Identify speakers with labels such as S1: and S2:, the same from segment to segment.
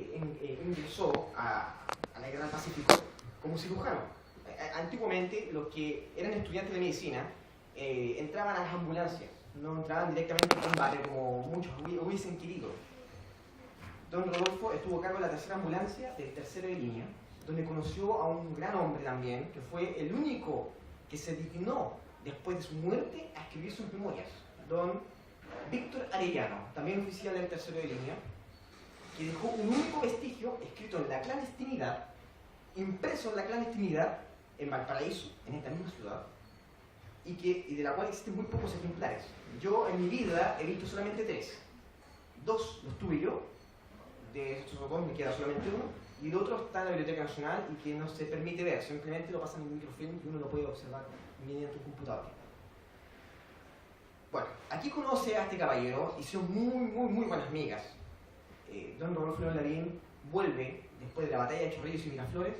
S1: ingresó a la Guerra del Pacífico como cirujano. Antiguamente, los que eran estudiantes de medicina entraban a las ambulancias, no entraban directamente al combate como muchos hubiesen querido. Don Rodolfo estuvo a cargo de la tercera ambulancia del tercero de línea, donde conoció a un gran hombre también, que fue el único que se dignó después de su muerte a escribir sus memorias, don Víctor Arellano, también oficial del tercero de línea, que dejó un único vestigio escrito en la clandestinidad, impreso en la clandestinidad en Valparaíso, en esta misma ciudad, y de la cual existen muy pocos ejemplares. Yo en mi vida he visto solamente 3. 2 los tuve yo, de estos 2 me queda solamente uno, y el otro está en la Biblioteca Nacional y que no se permite ver, simplemente lo pasan en un microfilm y uno lo puede observar mediante un computador. Bueno, aquí conoce a este caballero y son muy buenas migas. Don Rodolfo León Lavín vuelve, después de la batalla de Chorrillos y Miraflores,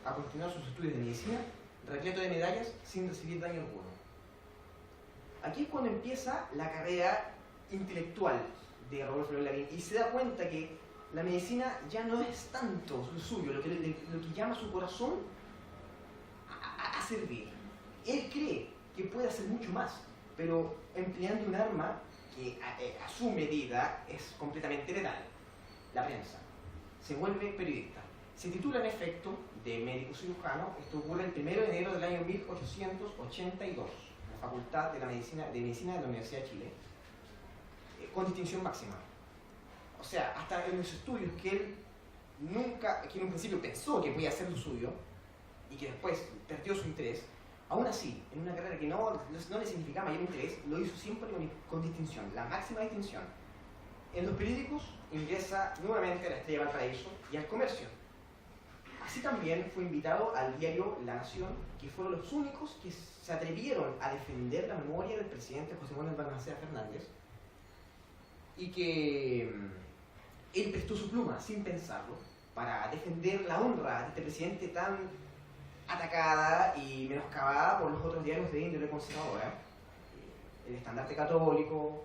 S1: a continuar sus estudios de medicina, repleto de medallas, sin recibir daño alguno. Aquí es cuando empieza la carrera intelectual de Rodolfo León Lavín y se da cuenta que la medicina ya no es tanto lo suyo, lo que llama su corazón a servir. Él cree que puede hacer mucho más, pero empleando un arma que a su medida es completamente letal: la prensa. Se vuelve periodista. Se titula en efecto de médico cirujano. Esto ocurre el 1 de enero del año 1882, en la Facultad de Medicina de la Universidad de Chile, con distinción máxima. O sea, hasta en los estudios que él que en un principio pensó que podía hacer lo suyo y que después perdió su interés, aún así, en una carrera que no le significaba mayor interés, lo hizo siempre con distinción, la máxima distinción. En los periódicos ingresa nuevamente a la Estrella de Valparaíso y al Comercio. Así también fue invitado al diario La Nación, que fueron los únicos que se atrevieron a defender la memoria del presidente José Manuel Balmaceda Fernández, y que él prestó su pluma sin pensarlo para defender la honra de este presidente tan atacada y menoscabada por los otros diarios de índole conservadora, el Estandarte Católico,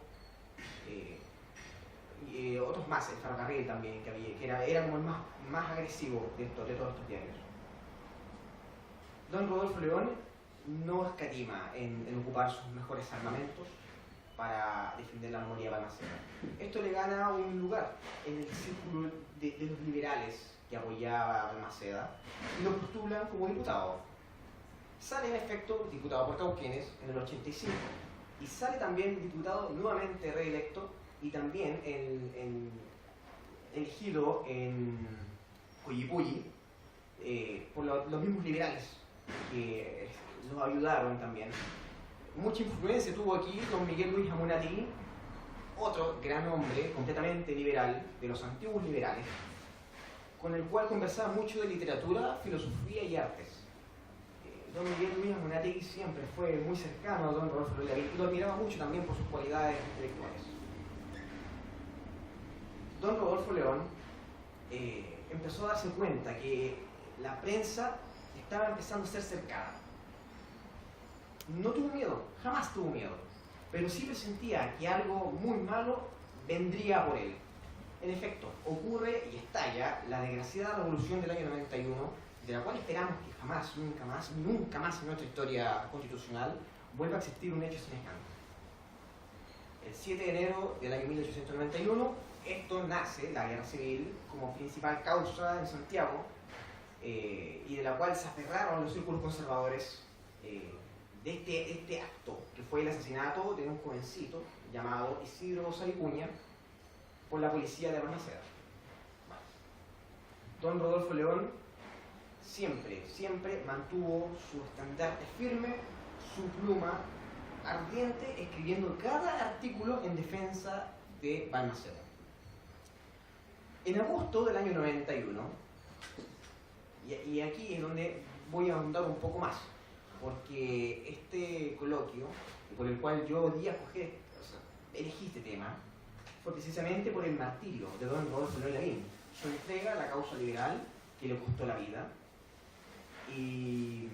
S1: y otros más, el Ferrocarril también, que era como el más agresivo de todos estos diarios. Don Rodolfo León no escatima en ocupar sus mejores armamentos para defender la memoria de Balmaceda. Esto le gana un lugar en el círculo de los liberales que apoyaba a Balmaceda y lo postulan como diputado. Sale en efecto diputado por Cauquenes en el 85 y sale también diputado nuevamente reelecto y también elegido en Coyipulli por los mismos liberales que los ayudaron también. Mucha influencia tuvo aquí don Miguel Luis Amunátegui, otro gran hombre completamente liberal, de los antiguos liberales, con el cual conversaba mucho de literatura, filosofía y artes. Don Miguel Luis Amunátegui siempre fue muy cercano a don Rodolfo León Lavín y lo admiraba mucho también por sus cualidades intelectuales. Don Rodolfo León empezó a darse cuenta que la prensa estaba empezando a ser cercana. No tuvo miedo, jamás tuvo miedo, pero sí presentía que algo muy malo vendría por él. En efecto, ocurre y estalla la desgraciada revolución del año 91, de la cual esperamos que jamás, nunca más en nuestra historia constitucional vuelva a existir un hecho semejante. El 7 de enero del año 1891, esto nace, la guerra civil, como principal causa en Santiago, y de la cual se aferraron los círculos conservadores de este acto, que fue el asesinato de un jovencito llamado Isidro Boza Vicuña por la policía de Balmaceda. Bueno, don Rodolfo León siempre mantuvo su estandarte firme, su pluma ardiente, escribiendo cada artículo en defensa de Balmaceda. En agosto del año 91, y aquí es donde voy a ahondar un poco más, porque este coloquio, por el cual yo elegí este tema, fue precisamente por el martirio de don Rodolfo León Lavín, su entrega a la causa liberal que le costó la vida, y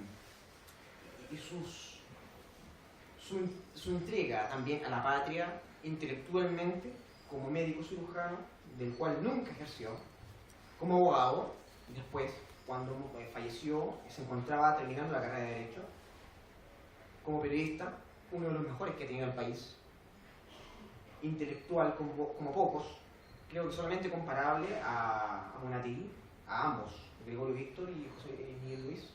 S1: su entrega también a la patria intelectualmente como médico cirujano, del cual nunca ejerció, como abogado, y después, cuando falleció, se encontraba terminando la carrera de Derecho. Como periodista, uno de los mejores que ha tenido el país. Intelectual como pocos, creo que solamente comparable a Bonatini, a ambos, Gregorio Víctor y José Miguel Luis.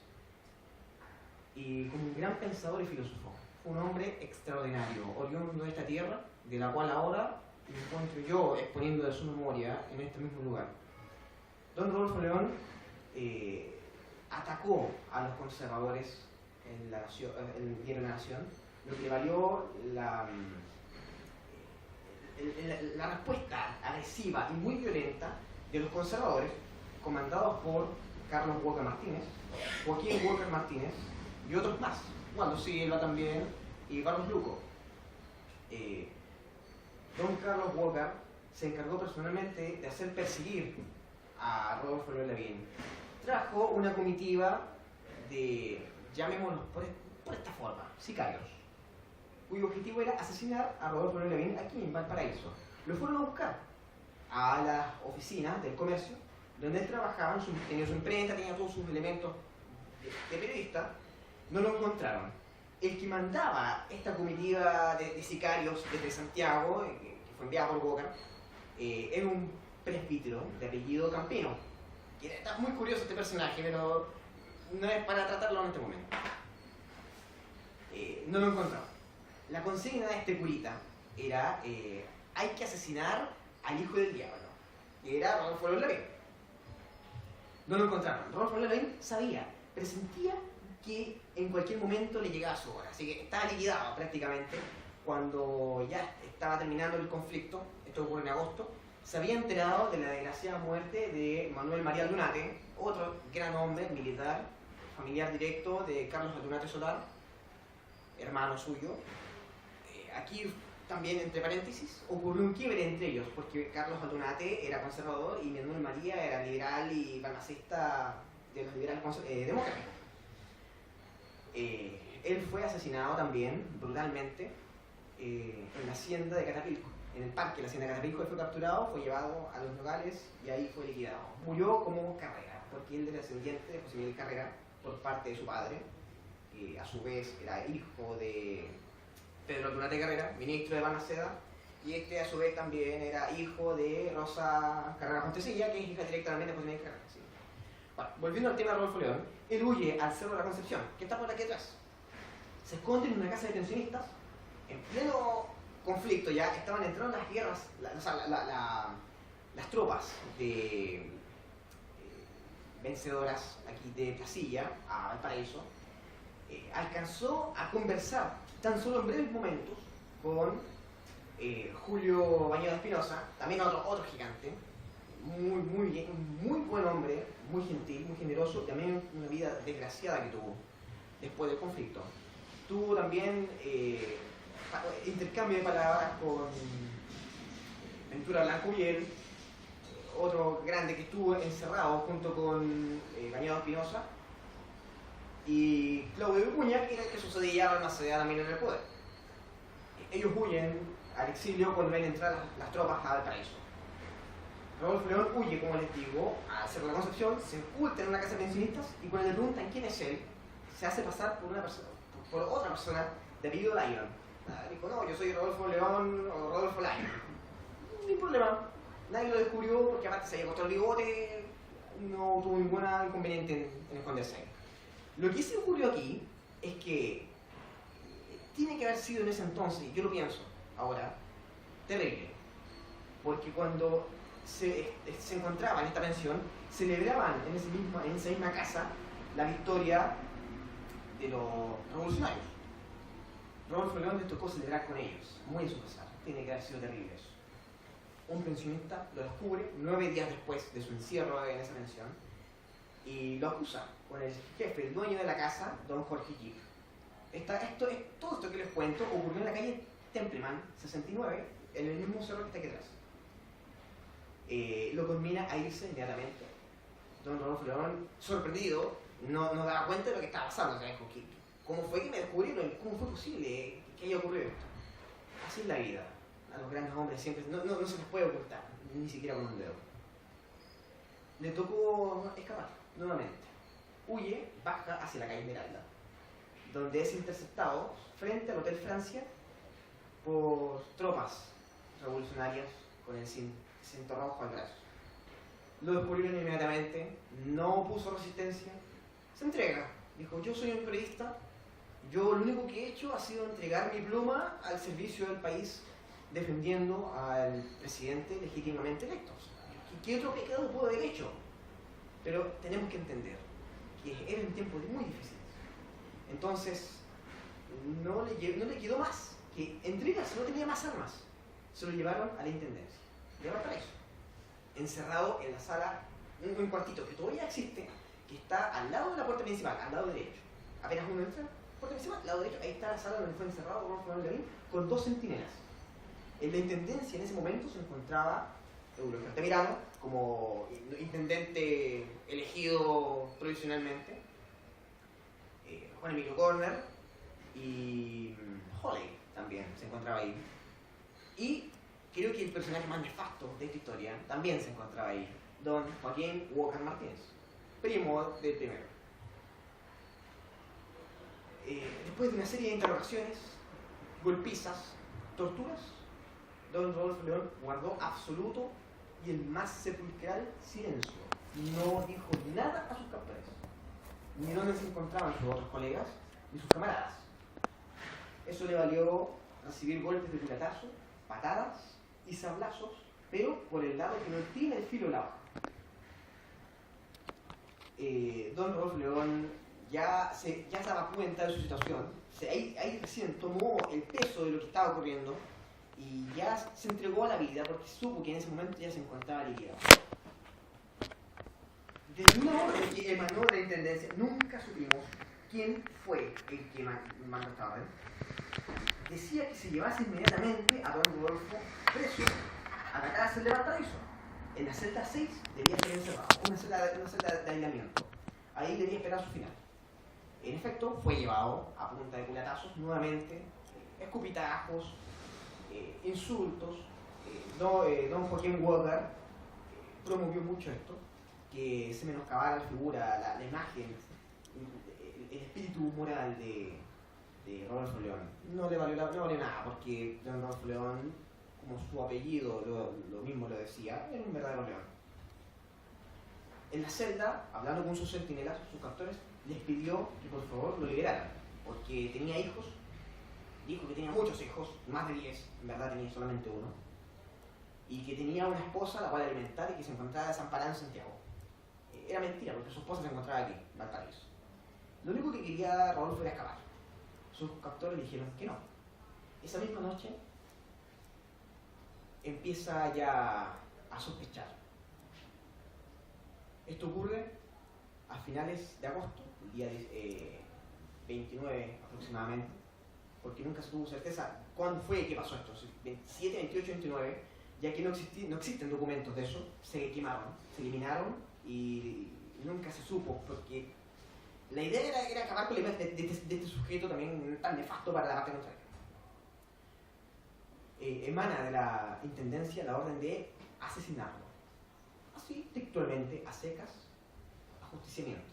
S1: Y como un gran pensador y filósofo. Fue un hombre extraordinario, oriundo de esta tierra, de la cual ahora me encuentro yo exponiendo de su memoria en este mismo lugar. Don Rodolfo León atacó a los conservadores en el diario La Nación, lo que le valió la respuesta agresiva y muy violenta de los conservadores, comandados por Carlos Walker Martínez, Joaquín Walker Martínez y otros más, Waldo Silva también y Carlos Luco. Don Carlos Walker se encargó personalmente de hacer perseguir a Rodolfo León Lavín. Trajo una comitiva de, llamémoslos por esta forma, sicarios, cuyo objetivo era asesinar a Rodolfo León Lavín aquí en Valparaíso. Lo fueron a buscar a las oficinas del comercio, donde él trabajaba, tenía su imprenta, tenía todos sus elementos de periodista. No lo encontraron. El que mandaba esta comitiva de sicarios desde Santiago, que fue enviado por Walker, era un presbítero de apellido Campino. Está muy curioso este personaje, pero no es para tratarlo en este momento. No lo encontraron. La consigna de este curita era hay que asesinar al hijo del diablo, que era Rodolfo León Lavín. No lo encontraron. Rodolfo León Lavín sabía, presentía que en cualquier momento le llegaba su hora, así que estaba liquidado prácticamente. Cuando ya estaba terminando el conflicto, esto ocurre en agosto, se había enterado de la desgraciada muerte de Manuel María Aldunate, otro gran hombre militar, familiar directo de Carlos Aldunate Solar, hermano suyo. Aquí también, entre paréntesis, ocurrió un quiebre entre ellos, porque Carlos Aldunate era conservador y Manuel María era liberal y balmacista de los liberales demócratas. Él fue asesinado también, brutalmente, en la hacienda de Catapilco. En el parque de la hacienda de Catapilco él fue capturado, fue llevado a los locales y ahí fue liquidado. Murió como Carrera, porque él era descendiente de José Miguel Carrera por parte de su padre, que a su vez era hijo de Pedro Aldunate Carrera, ministro de Balmaceda, y este a su vez también era hijo de Rosa Carrera Fontecilla, que es hija directamente de José Miguel Carrera. ¿Sí? Bueno, volviendo al tema de Rodolfo León, él huye al Cerro de la Concepción, que está por aquí atrás. Se esconde en una casa de pensionistas, en pleno conflicto ya, estaban entrando las guerras, las tropas de vencedoras aquí de Placilla a Valparaíso. Alcanzó a conversar tan solo en breves momentos con Julio Bañedo Espinosa, también otro gigante, muy buen hombre, muy gentil, muy generoso, también una vida desgraciada que tuvo después del conflicto. Tuvo también intercambio de palabras con Ventura Blanco Biel, otro grande que estuvo encerrado junto con Bañedo Espinosa, y Claudio Vicuña, que era el que sucedía a Balmaceda también en el poder. Ellos huyen al exilio cuando ven entrar las tropas a Valparaíso. Rodolfo León huye, como les digo, al Cerro de la Concepción, se oculta en una casa de pensionistas y cuando le preguntan quién es él, se hace pasar por otra persona de apellido Lyon. Dijo, no, yo soy Rodolfo León o Rodolfo Lyon. No hay problema, nadie lo descubrió porque aparte se había cortado el bigote, no tuvo ningún inconveniente en esconderse ahí. Lo que sí ocurrió aquí es que tiene que haber sido en ese entonces, y yo lo pienso ahora, terrible. Porque cuando se encontraban en esta pensión, celebraban en esa misma casa la victoria de los revolucionarios. Rodolfo León les tocó celebrar con ellos, muy a su pesar. Tiene que haber sido terrible eso. Un pensionista lo descubre 9 días después de su encierro en esa pensión y lo acusa con el jefe, el dueño de la casa, don Jorge Gip. Todo esto que les cuento ocurrió en la calle Templeman 69, en el mismo cerro que está aquí atrás. Lo conmina a irse inmediatamente. Don Rodolfo León, sorprendido, no daba cuenta de lo que estaba pasando. O sea, dijo, ¿cómo fue que me descubrieron? ¿Cómo fue posible que haya ocurrido esto? Así es la vida. A los grandes hombres siempre no se les puede ocultar, ni siquiera con un dedo. le tocó escapar nuevamente. Huye, baja hacia la calle Esmeralda, donde es interceptado frente al Hotel Francia por tropas revolucionarias con el cinto rojo al brazo. Lo descubrieron inmediatamente, no puso resistencia, se entrega. Dijo, yo soy un periodista, yo lo único que he hecho ha sido entregar mi pluma al servicio del país defendiendo al presidente legítimamente electo. ¿Qué otro pecado pudo haber hecho? Pero tenemos que entender que eran tiempos muy difíciles. Entonces, no le quedó más que entregarse, no tenía más armas. Se lo llevaron a la intendencia de Valparaíso, encerrado en la sala, un cuartito que todavía existe, que está al lado de la puerta principal, al lado derecho. Apenas uno entra, puerta principal, al lado derecho, ahí está la sala donde fue encerrado Rodolfo Levín, con 2 centinelas. En la intendencia en ese momento se encontraba Eulogio Altamirano como intendente elegido provisionalmente, Juan Emilio Corner y Holley también se encontraba ahí. Y creo que el personaje más nefasto de esta historia también se encontraba ahí, don Joaquín Walker Martínez, primo del primero. Después de una serie de interrogaciones, golpizas, torturas, don Rodolfo León guardó absoluto y el más sepulcral silencio. No dijo nada a sus captores, ni dónde se encontraban sus otros colegas, ni sus camaradas. Eso le valió recibir golpes de culatazo, patadas y sablazos, pero por el lado que no tiene el filo de la hoja. Don Rodolfo León ya se daba cuenta de su situación, ahí recién tomó el peso de lo que estaba ocurriendo y ya se entregó a la vida porque supo que en ese momento ya se encontraba liquidado. Desde una orden que emanó de la intendencia, nunca supimos quién fue el que mandó esta orden. Decía que se llevase inmediatamente a don Rodolfo preso a la cárcel de Valparaíso. En la celda 6 debía ser encerrado, una celda de aislamiento. Ahí debía esperar su final. En efecto, fue llevado a punta de culatazos nuevamente, escupitajos, insultos. Don Joaquín Walker promovió mucho esto, que se menoscabara la figura, la imagen, el espíritu moral de Rodolfo León. No valió nada, porque don Rodolfo León, como su apellido lo mismo lo decía, era un verdadero león. En la celda, hablando con sus centinelas, sus captores, les pidió que por favor lo liberaran, porque tenía hijos, dijo que tenía muchos hijos, más de 10, en verdad tenía solamente uno, y que tenía una esposa a la cual alimentar y que se encontraba desamparada en Santiago. Era mentira, porque su esposa se encontraba aquí, en Valparaíso. Lo único que quería Rodolfo era escapar. Sus captores le dijeron que no. Esa misma noche empieza ya a sospechar. Esto ocurre a finales de agosto, el día 29 aproximadamente, porque nunca se tuvo certeza cuándo fue que pasó esto, 27, 28, 29, ya que no existen documentos de eso, se quemaron, se eliminaron y nunca se supo, porque la idea era acabar con la imagen de este sujeto también tan nefasto para la parte contraria. Emana de la intendencia la orden de asesinarlo. Así, textualmente, a secas, ajusticiamiento.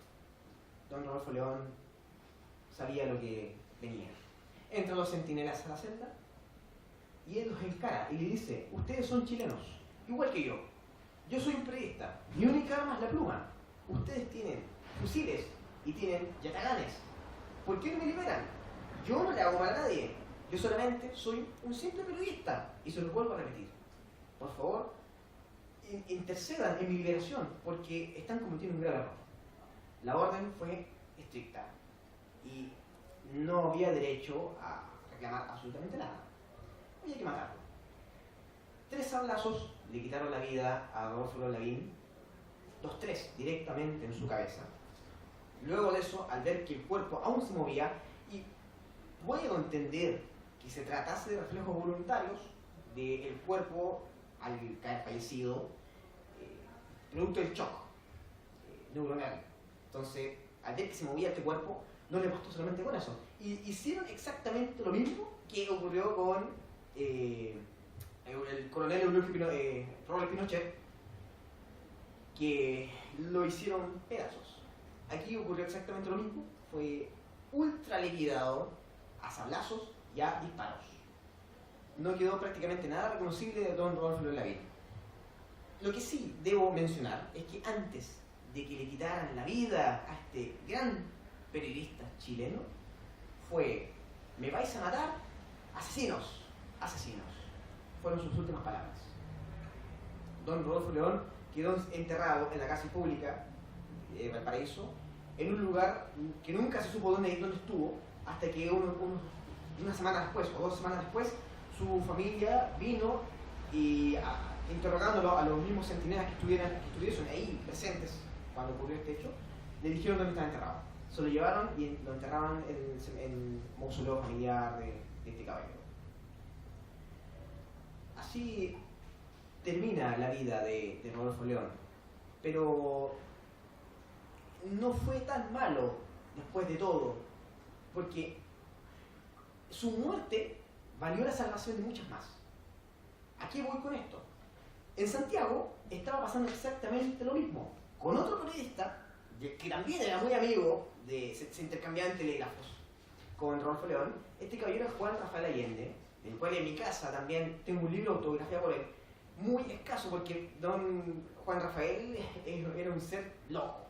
S1: Don Rodolfo León sabía lo que venía. Entran los centinelas a la celda y él los encara y le dice: ustedes son chilenos, igual que yo. Yo soy un periodista, mi única arma es la pluma. Ustedes tienen fusiles y tienen yataganes. ¿Por qué no me liberan? Yo no le hago mal a nadie. Yo solamente soy un simple periodista. Y se los vuelvo a repetir. Por favor, intercedan en mi liberación, porque están cometiendo un grave error. La orden fue estricta y no había derecho a reclamar absolutamente nada. Había que matarlo. 3 sablazos le quitaron la vida a Rodolfo Levín, 3 directamente en su cabeza. Luego de eso, al ver que el cuerpo aún se movía, y puedo entender que se tratase de reflejos voluntarios del cuerpo al caer fallecido, producto del shock neuronal. Entonces, al ver que se movía este cuerpo, no le bastó solamente con eso. Y hicieron exactamente lo mismo que ocurrió con el coronel Robert Pinochet, que lo hicieron pedazos. Aquí ocurrió exactamente lo mismo, fue ultra liquidado a sablazos y a disparos. No quedó prácticamente nada reconocible de don Rodolfo León Lavín. Lo que sí debo mencionar es que antes de que le quitaran la vida a este gran periodista chileno, fue: me vais a matar, asesinos, asesinos. Fueron sus últimas palabras. Don Rodolfo León quedó enterrado en la cárcel pública de Valparaíso, en un lugar que nunca se supo dónde estuvo, hasta que una semana después o 2 semanas después, su familia vino y, interrogándolo a los mismos centinelas que estuviesen ahí presentes cuando ocurrió este hecho, le dijeron dónde estaba enterrado. Se lo llevaron y lo enterraron en el mausoleo familiar de este caballero. Así termina la vida de Rodolfo León, pero no fue tan malo después de todo, porque su muerte valió la salvación de muchas más. ¿A qué voy con esto? En Santiago estaba pasando exactamente lo mismo, con otro periodista que también era muy amigo, se intercambiaban telégrafos con Rodolfo León. Este caballero es Juan Rafael Allende, del cual en mi casa también tengo un libro autografiado por él, muy escaso, porque don Juan Rafael era un ser loco,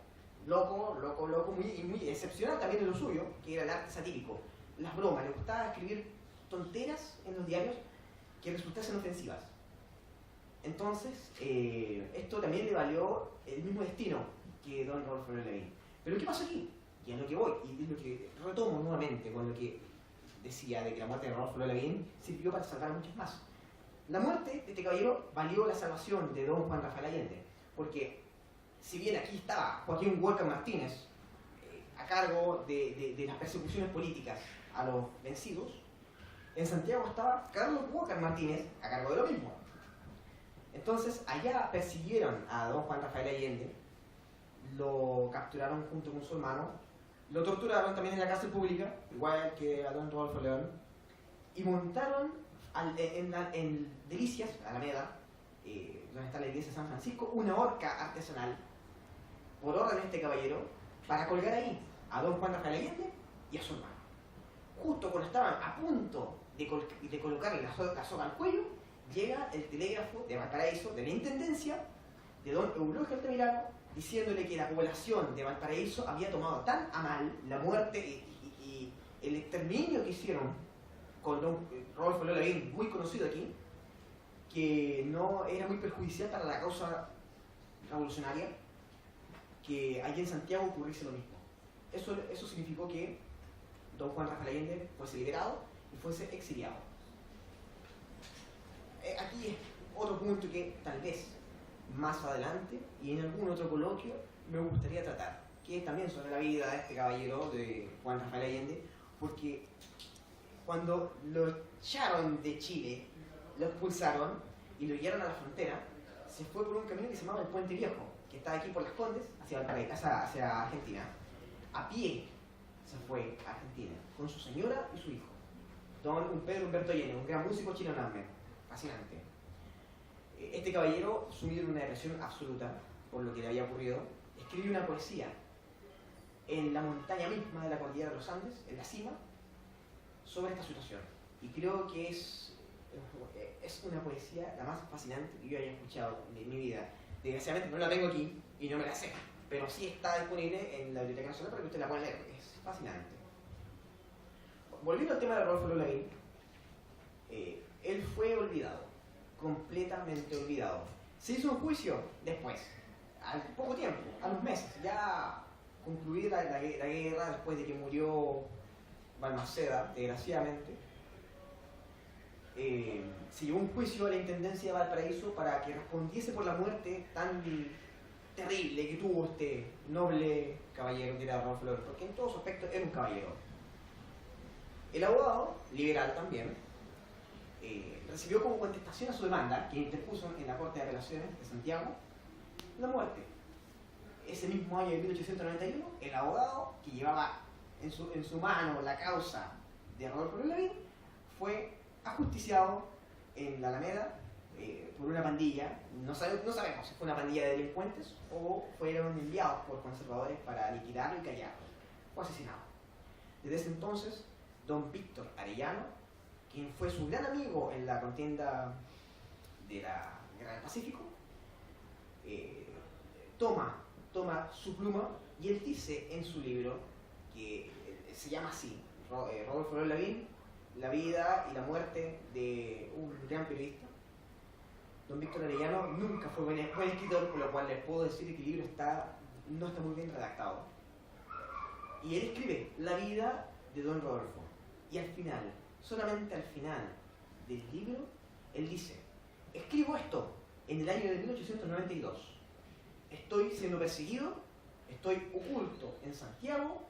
S1: muy excepcional también en lo suyo, que era el arte satírico, las bromas. Le gustaba escribir tonteras en los diarios que resultasen ofensivas. Entonces, esto también le valió el mismo destino que don Rodolfo León. Pero ¿qué pasó aquí? Y es lo que voy, y es lo que retomo nuevamente con lo que decía de que la muerte de Rodolfo León sirvió para salvar a muchos más. La muerte de este caballero valió la salvación de don Juan Rafael Allende, porque si bien aquí estaba Joaquín Walker Martínez a cargo de las persecuciones políticas a los vencidos, en Santiago estaba Carlos Walker Martínez a cargo de lo mismo. Entonces allá persiguieron a don Juan Rafael Allende, lo capturaron junto con su hermano, lo torturaron también en la cárcel pública, igual que a don Rodolfo León, y montaron en Delicias, Alameda, donde está la iglesia de San Francisco, una horca artesanal, por orden de este caballero, para colgar ahí a don Juan Rafael Allende y a su hermano. Justo cuando estaban a punto de colocarle la soga al cuello, llega el telégrafo de Valparaíso, de la Intendencia, de don Eulogio Altamirano, diciéndole que la población de Valparaíso había tomado tan a mal la muerte y el exterminio que hicieron con don Rodolfo León, muy conocido aquí, que no era muy perjudicial para la causa revolucionaria, que allí en Santiago ocurriese lo mismo. Eso significó que don Juan Rafael Allende fuese liberado y fuese exiliado. Aquí es otro punto que tal vez más adelante y en algún otro coloquio me gustaría tratar, que es también sobre la vida de este caballero, de Juan Rafael Allende, porque cuando lo echaron de Chile, lo expulsaron y lo llevaron a la frontera, se fue por un camino que se llamaba el Puente Viejo, que está aquí por Las Condes, hacia Argentina. A pie se fue a Argentina, con su señora y su hijo. Don Pedro Humberto Allende, un gran músico chileno, fascinante. Este caballero, sumido en una depresión absoluta por lo que le había ocurrido, escribió una poesía en la montaña misma de la cordillera de los Andes, en la cima, sobre esta situación. Y creo que es una poesía la más fascinante que yo haya escuchado en mi vida. Desgraciadamente no la tengo aquí y no me la sé, pero sí está disponible en la Biblioteca Nacional para que usted la pueda leer. Es fascinante. Volviendo al tema de Rodolfo León, él fue olvidado, completamente olvidado. Se hizo un juicio después, al poco tiempo, a los meses, ya concluida la guerra, después de que murió Balmaceda, desgraciadamente. Se llevó un juicio a la Intendencia de Valparaíso para que respondiese por la muerte tan terrible que tuvo este noble caballero que era Rodolfo León, porque en todos aspectos era un caballero. El abogado, liberal también, recibió como contestación a su demanda, que interpuso en la Corte de Apelaciones de Santiago, la muerte. Ese mismo año de 1891, el abogado que llevaba en su mano la causa de Rodolfo León fue ajusticiado en la Alameda por una pandilla, no sabemos si fue una pandilla de delincuentes o fueron enviados por conservadores para liquidarlo y callarlo. Fue asesinado. Desde ese entonces, don Víctor Arellano, quien fue su gran amigo en la contienda de la Guerra del Pacífico, toma su pluma y él dice en su libro, que se llama así, Rodolfo León Lavín, la vida y la muerte de un gran periodista. Don Víctor Arellano nunca fue buen escritor, por lo cual les puedo decir que el libro no está muy bien redactado. Y él escribe la vida de don Rodolfo. Y al final, solamente al final del libro, él dice: escribo esto en el año de 1892. Estoy siendo perseguido, estoy oculto en Santiago,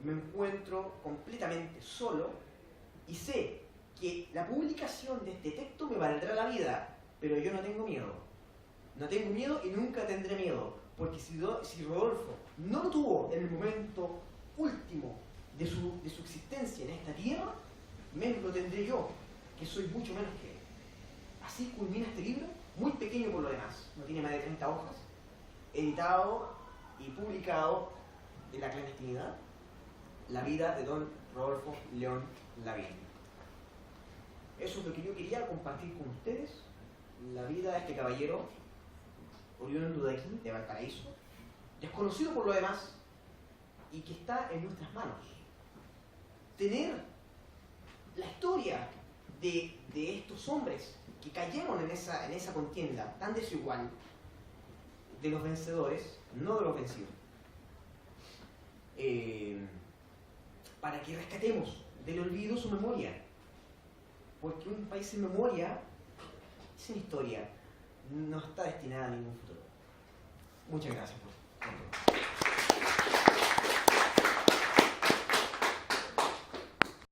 S1: me encuentro completamente solo y sé que la publicación de este texto me valdrá la vida, pero yo no tengo miedo. No tengo miedo y nunca tendré miedo, porque si Rodolfo no lo tuvo en el momento último de su existencia en esta tierra, menos lo tendré yo, que soy mucho menos que él. Así culmina este libro, muy pequeño por lo demás, no tiene más de 30 hojas, editado y publicado en la clandestinidad, la vida de don Rodolfo León Lavín. Eso es lo que yo quería compartir con ustedes, la vida de este caballero, oriundo de aquí, de Valparaíso, desconocido por lo demás, y que está en nuestras manos. Tener la historia de estos hombres que cayeron en esa contienda tan desigual, de los vencedores, no de los vencidos. Para que rescatemos del olvido su memoria. Porque un país sin memoria, sin historia, no está destinado a ningún futuro. Muchas gracias por todo.